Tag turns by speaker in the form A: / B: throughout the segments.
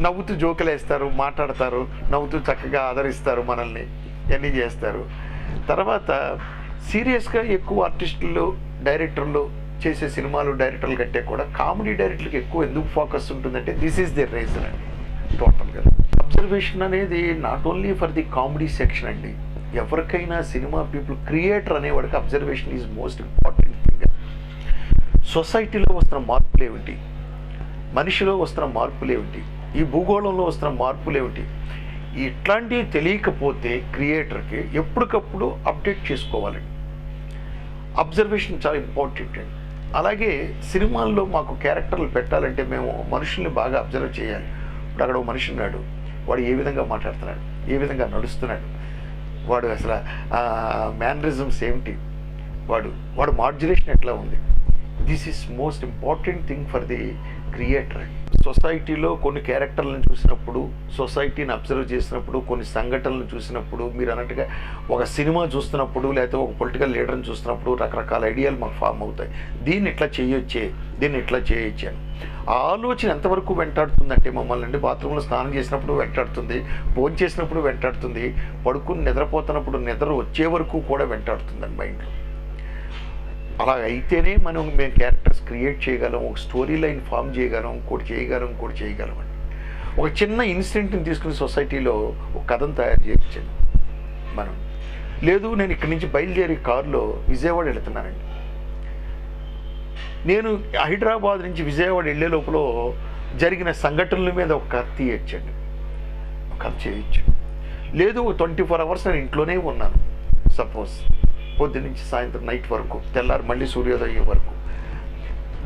A: నవ్వుతూ జోకులు వేస్తారు, మాట్లాడతారు, నవ్వుతూ చక్కగా ఆదరిస్తారు మనల్ని, ఇవన్నీ చేస్తారు. తర్వాత సీరియస్గా ఎక్కువ ఆర్టిస్టులు, డైరెక్టర్లు చేసే సినిమాలు డైరెక్టర్ల కంటే కూడా కామెడీ డైరెక్టర్లకు ఎక్కువ ఎందుకు ఫోకస్ ఉంటుందంటే దిస్ ఈజ్ ది రీజన్ అండి. టోటల్గా అబ్జర్వేషన్ అనేది not only for the comedy section అండి. ఎవరికైనా సినిమా పీపుల్, క్రియేటర్ అనేవాడికి observation is most important thing. సొసైటీలో వస్తున్న మార్పులు ఏమిటి, మనిషిలో వస్తున్న మార్పులు ఏమిటి, ఈ భూగోళంలో వస్తున్న మార్పులు ఏమిటి, ఇట్లాంటివి తెలియకపోతే క్రియేటర్కి ఎప్పటికప్పుడు అప్డేట్ చేసుకోవాలండి. అబ్జర్వేషన్ చాలా ఇంపార్టెంట్ అండి. అలాగే సినిమాల్లో మాకు క్యారెక్టర్లు పెట్టాలంటే మేము మనుషుల్ని బాగా అబ్జర్వ్ చేయాలి. ఇప్పుడు అక్కడ ఒక మనిషి ఉన్నాడు, వాడు ఏ విధంగా మాట్లాడుతున్నాడు, ఏ విధంగా నడుస్తున్నాడు, వాడు అసలు మేనరిజమ్స్ ఏమిటి, వాడు మాడ్యులేషన్ ఎట్లా ఉంది. This is most important thing for the creator. సొసైటీలో కొన్ని క్యారెక్టర్లను చూసినప్పుడు, సొసైటీని అబ్జర్వ్ చేసినప్పుడు, కొన్ని సంఘటనలు చూసినప్పుడు, మీరు అన్నట్టుగా ఒక సినిమా చూస్తున్నప్పుడు, లేకపోతే ఒక పొలిటికల్ లీడర్ని చూస్తున్నప్పుడు రకరకాల ఐడియాలు మాకు ఫామ్ అవుతాయి. దీన్ని ఇట్లా చేయొచ్చే, దీన్ని ఇట్లా చేయొచ్చే అని ఆ ఆలోచన ఎంతవరకు వెంటాడుతుందంటే మమ్మల్ని అండి, బాత్రూంలో స్నానం చేసినప్పుడు వెంటాడుతుంది, భోజనం చేసినప్పుడు వెంటాడుతుంది, పడుకుని నిద్రపోతున్నప్పుడు నిద్ర వచ్చే వరకు కూడా వెంటాడుతుందండి మైండ్లో. అలా అయితేనే మేము క్యారెక్టర్స్ క్రియేట్ చేయగలం, ఒక స్టోరీ లైన్ ఫామ్ చేయగలం, ఇంకోటి చేయగలం అండి. ఒక చిన్న ఇన్సిడెంట్ని తీసుకుని సొసైటీలో ఒక కథను తయారు చేయొచ్చండి మనం. లేదు, నేను ఇక్కడి నుంచి బయలుదేరి కారులో విజయవాడ వెళుతున్నానండి, నేను హైదరాబాద్ నుంచి విజయవాడ వెళ్ళే లోపల జరిగిన సంఘటనల మీద ఒక కథ తీయచ్చండి, ఒక కథ చేయొచ్చు. లేదు, 24 hours నేను ఇంట్లోనే ఉన్నాను, సపోజ్ పొద్దు నుంచి సాయంత్రం నైట్ వరకు, తెల్లారి మళ్ళీ సూర్యోదయం వరకు,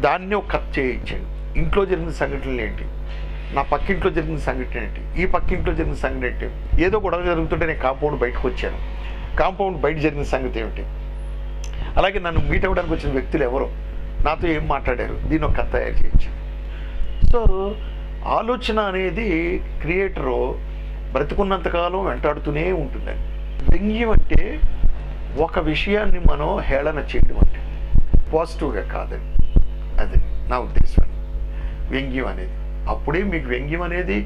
A: దాన్ని ఒక కథ చేయొచ్చండి. ఇంట్లో జరిగిన సంఘటనలు ఏంటి, నా పక్కింట్లో జరిగిన సంఘటన ఏంటి, ఈ పక్కింట్లో జరిగిన సంఘటన ఏంటి, ఏదో గొడవ జరుగుతుంటే నేను కాంపౌండ్ బయటకు వచ్చాను, కాంపౌండ్ బయట జరిగిన సంగతి ఏమిటి, అలాగే నన్ను మీట్ అవ్వడానికి వచ్చిన వ్యక్తులు ఎవరో, నాతో ఏం మాట్లాడారు, దీన్ని ఒక కథ తయారు చేయొచ్చు. సో ఆలోచన అనేది క్రియేటరు బ్రతుకున్నంతకాలం వెంటాడుతూనే ఉంటుందండి. వ్యంగ్యం అంటే ఒక విషయాన్ని మనం హేళన చేయడం అంటే, పాజిటివ్గా కాదండి. అది నా ఉద్దేశం. వ్యంగ్యం అనేది అప్పుడే మీకు వ్యంగ్యం అనేది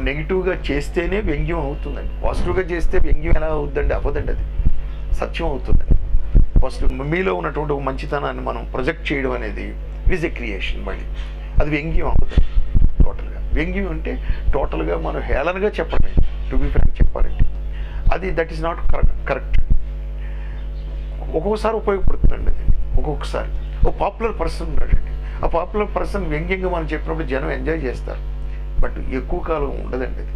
A: నెగిటివ్గా చేస్తేనే వ్యంగ్యం అవుతుందండి. పాజిటివ్గా చేస్తే వ్యంగ్యం ఎలా అవుతుందండి? అవ్వదండి, అది సత్యం అవుతుందండి. ఫస్ట్ మీలో ఉన్నటువంటి ఒక మంచితనాన్ని మనం ప్రొజెక్ట్ చేయడం అనేది ఇట్ ఈజ్ ఎ క్రియేషన్. మళ్ళీ అది వ్యంగ్యం అవుతుంది. టోటల్గా వ్యంగ్యం అంటే టోటల్గా మనం హేళనగా చెప్పండి, టు బి ఫ్రాంక్ చెప్పాలంటే అది దట్ ఈస్ నాట్ కరెక్ట్. ఒక్కొక్కసారి ఉపయోగపడుతుందండి అది. ఒక్కొక్కసారి ఒక పాపులర్ పర్సన్ ఉన్నాడండి, ఆ పాపులర్ పర్సన్ వ్యంగ్యంగా మనం చెప్పినప్పుడు జనం ఎంజాయ్ చేస్తారు, బట్ ఎక్కువ కాలం ఉండదండి అది.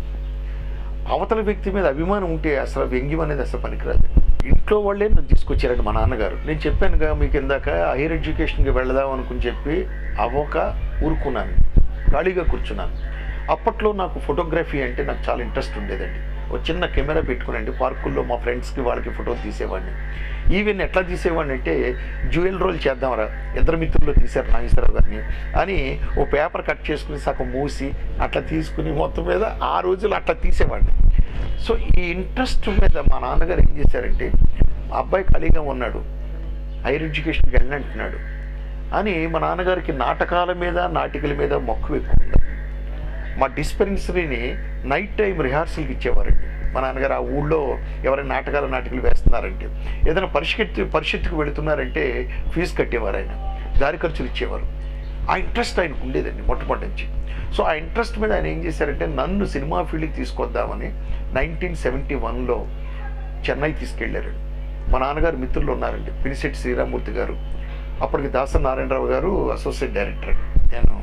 A: అవతల వ్యక్తి మీద అభిమానం ఉంటే అసలు వ్యంగ్యం అనేది అసలు పనికిరాదు. ఇంట్లో వాళ్ళే నన్ను తీసుకొచ్చారండి మా నాన్నగారు. నేను చెప్పానుగా మీకు ఇందాక, హైయర్ ఎడ్యుకేషన్కి వెళదాం అనుకుని చెప్పి అవ్వక ఊరుకున్నాను, ఖాళీగా కూర్చున్నాను. అప్పట్లో నాకు ఫోటోగ్రఫీ అంటే నాకు చాలా ఇంట్రెస్ట్ ఉండేదండి. ఒక చిన్న కెమెరా పెట్టుకునండి పార్కుల్లో మా ఫ్రెండ్స్కి వాళ్ళకి ఫోటోలు తీసేవాడిని. ఈవెన్ ఎట్లా తీసేవాడిని అంటే, జ్యువెల్ రోల్ చేద్దామరా, ఇద్దరు మిత్రులు తీశారు నాగేశ్వరరావు గారిని అని ఓ పేపర్ కట్ చేసుకుని సగం మూసి అట్లా తీసుకుని మొత్తం మీద ఆ రోజులు అట్లా తీసేవాడిని. సో ఈ ఇంట్రెస్ట్ మీద మా నాన్నగారు ఏం చేశారంటే, మా అబ్బాయి ఖాళీగా ఉన్నాడు, హైయర్ ఎడ్యుకేషన్కి వెళ్ళంటున్నాడు అని మా నాన్నగారికి నాటకాల మీద నాటికల మీద మక్కువ ఎక్కువ ఉంది. మా డిస్పెన్సరీని నైట్ టైం రిహార్సల్కి ఇచ్చేవారండి మా నాన్నగారు. ఆ ఊళ్ళో ఎవరైనా నాటకాలు వేస్తున్నారంటే, ఏదైనా పరిషత్తుకు వెళుతున్నారంటే ఫీజు కట్టేవారు ఆయన, దారి ఖర్చులు ఇచ్చేవారు. ఆ ఇంట్రెస్ట్ ఆయనకు ఉండేదండి మొట్టమొదటి నుంచి. సో ఆ ఇంట్రెస్ట్ మీద ఆయన ఏం చేశారంటే, నన్ను సినిమా ఫీల్డ్కి తీసుకొద్దామని 1971లో చెన్నై తీసుకెళ్ళారండి. మా నాన్నగారు మిత్రులు ఉన్నారండి, పినిశెట్టి శ్రీరామూర్తి గారు, అప్పటికి దాసరి నారాయణరావు గారు అసోసియేట్ డైరెక్టర్ అండి, నేను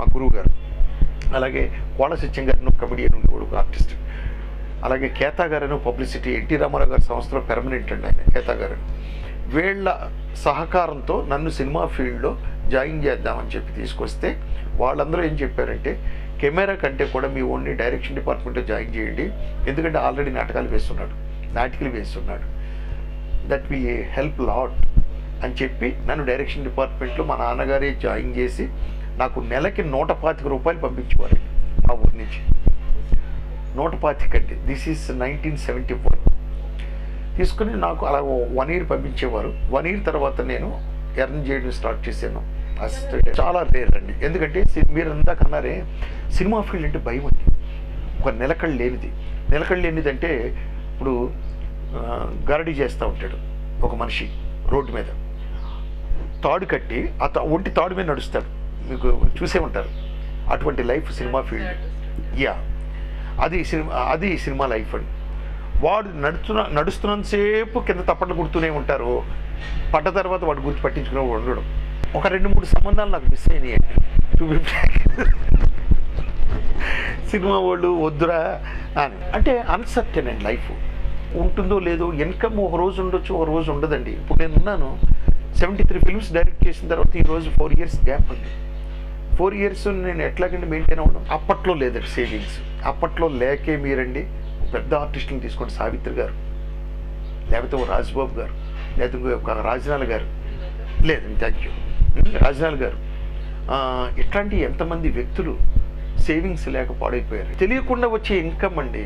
A: మా గురువు గారు, అలాగే కోళ్ళ సత్యం గారు కమెడియన్ ఉండేవాడు, ఆర్టిస్ట్, అలాగే కేతా గారు పబ్లిసిటీ, ఎన్టీ రామారావు గారి సంస్థలో పెర్మనెంట్ అండి ఆయన, కేతా గారు. వీళ్ళ సహకారంతో నన్ను సినిమా ఫీల్డ్లో జాయిన్ చేద్దామని చెప్పి తీసుకొస్తే, వాళ్ళందరూ ఏం చెప్పారంటే, కెమెరా కంటే కూడా మీ ఓన్లీ డైరెక్షన్ డిపార్ట్మెంట్లో జాయిన్ చేయండి, ఎందుకంటే ఆల్రెడీ నాటకాలు వేస్తున్నాడు, దట్ విల్ హెల్ప్ లాట్ అని చెప్పి నన్ను డైరెక్షన్ డిపార్ట్మెంట్లో మా నాన్నగారే జాయిన్ చేసి నాకు నెలకి 125 రూపాయలు పంపించేవారు మా ఊరి నుంచి. 125 అండి, దిస్ ఈజ్ 1971. తీసుకుని నాకు అలా 1 year పంపించేవారు. 1 year తర్వాత నేను ఎర్న్ చేయడం స్టార్ట్ చేశాను. అసలు చాలా రేర్ అండి. ఎందుకంటే మీరు ఇందాక అన్నారే సినిమా ఫీల్డ్ అంటే భయం అండి. ఒక నిలకడ లేనిది. నిలకడ లేనిది అంటే ఇప్పుడు గరడి చేస్తూ ఉంటాడు ఒక మనిషి రోడ్డు మీద, తాడు కట్టి ఒంటి తాడు మీద నడుస్తాడు, మీకు చూసే ఉంటారు. అటువంటి లైఫ్ సినిమా ఫీల్డ్. యా, అది సినిమా లైఫ్ అండి. వాడు నడుస్తున్నంతసేపు కింద తప్పట్లు గుర్తూనే ఉంటారు. పడ్డ తర్వాత వాడు గుర్తు పట్టించుకునే ఉండడం. ఒక 2-3 సంబంధాలు నాకు మిస్ అయినాయండి. సినిమా వాళ్ళు వద్దురా అని అంటే అన్సర్టెన్ అండి లైఫ్. ఉంటుందో లేదో, ఇన్కమ్ ఒక రోజు ఉండొచ్చు, ఒక రోజు ఉండదండి. ఇప్పుడు నేను ఉన్నాను 73 ఫిల్మ్స్ డైరెక్ట్ చేసిన తర్వాత ఈరోజు 4 ఇయర్స్ గ్యాప్ ఉంది. 4 ఇయర్స్ నేను ఎట్లాగండి మెయింటైన్ అవ్వడం. అప్పట్లో లేదండి సేవింగ్స్. అప్పట్లో లేకే మీరండి పెద్ద ఆర్టిస్టులను తీసుకోండి, సావిత్రి గారు, లేకపోతే ఓ రాజ్బాబు గారు, లేకపోతే ఒక రాజనాల్ గారు, లేదండి థ్యాంక్ యూ, రాజనాల్ గారు, ఇట్లాంటి ఎంతమంది వ్యక్తులు సేవింగ్స్ లేక పాడైపోయారు. తెలియకుండా వచ్చే ఇన్కమ్ అండి.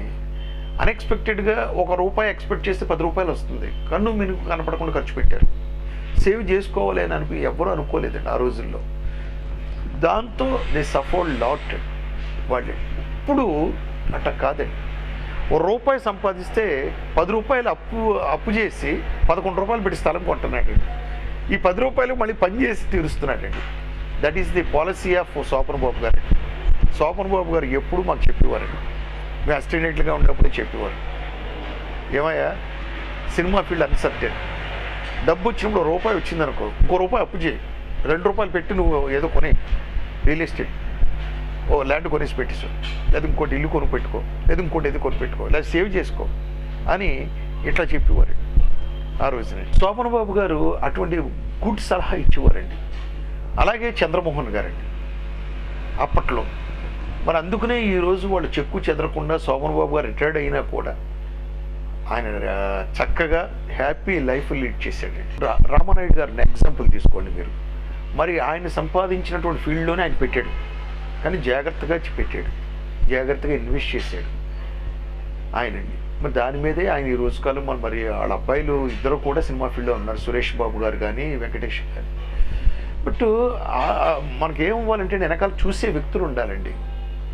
A: అన్ఎక్స్పెక్టెడ్గా ₹1 ఎక్స్పెక్ట్ చేస్తే ₹10 వస్తుంది. కన్ను మినుకు కనపడకుండా ఖర్చు పెట్టారు. సేవ్ చేసుకోవాలి అని ఎవ్వరూ అనుకోలేదండి ఆ రోజుల్లో. దాంతో దే సఫర్డ్ లాట్ వాళ్ళు. ఇప్పుడు అట్లా కాదండి. ₹1 సంపాదిస్తే ₹10 అప్పు చేసి ₹11 పెట్టి స్థలం కొంటున్నాడు. ఈ ₹10 మళ్ళీ పని చేసి తీరుస్తున్నాడండి. That is the policy of Sobhan Babu garu. Sobhan Babu గారు ఎప్పుడు మాకు చెప్పేవారండి. మేము అసిస్టెంట్గా ఉన్నప్పుడే చెప్పేవారు, ఏమయ్యా సినిమా ఫీల్డ్ అన్సర్టెన్. డబ్బు వచ్చినప్పుడు ₹1 వచ్చిందనుకో, ₹1 అప్పు చేయి, ₹2 పెట్టి నువ్వు ఏదో కొని రియల్ ఎస్టేట్ ఓ ల్యాండ్ కొనేసి పెట్టేసు, లేదా ఇంకోటి ఇల్లు కొను పెట్టుకో, లేదా ఇంకోటి ఏదో కొని పెట్టుకో, లేదా సేవ్ చేసుకో అని ఇట్లా చెప్పేవారు ఆ రోజున. శోభన్ బాబు గారు అటువంటి గుడ్ సలహా ఇచ్చేవారండి. అలాగే చంద్రమోహన్ గారండి అప్పట్లో. మరి అందుకనే ఈరోజు వాళ్ళు చెక్కు చెదరకుండా శోభన్ బాబు గారు రిటైర్డ్ అయినా కూడా ఆయన చక్కగా హ్యాపీ లైఫ్ లీడ్ చేశాడు. రామానాయుడు గారిని ఎగ్జాంపుల్ తీసుకోండి మీరు. మరి ఆయన సంపాదించినటువంటి ఫీల్డ్లోనే ఆయన పెట్టాడు, కానీ జాగ్రత్తగా పెట్టాడు, జాగ్రత్తగా ఇన్వెస్ట్ చేశాడు ఆయనండి. మరి దాని మీదే ఆయన ఈ రోజు కాలం మరి వాళ్ళ అబ్బాయిలు ఇద్దరు కూడా సినిమా ఫీల్డ్లో ఉన్నారు, సురేష్ బాబు గారు కానీ వెంకటేష్ కానీ. బట్ మనకేమవ్వాలంటే వెనకాల చూసే వ్యక్తులు ఉండాలండి.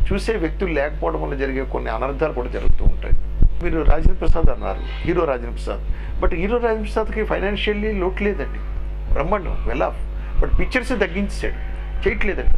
A: చూసే వ్యక్తులు లేకపోవడం వల్ల జరిగే కొన్ని అనర్థాలు కూడా జరుగుతూ ఉంటాయి. మీరు రాజేంద్ర ప్రసాద్ అన్నారు, hero Rajendra Prasad. But hero Rajendra ప్రసాద్కి ఫైనాన్షియల్లీ లోటు లేదండి, బ్రహ్మాండం, వెల్ ఆఫ్. బట్ పిక్చర్స్ తగ్గించాడు, చేయట్లేదండి.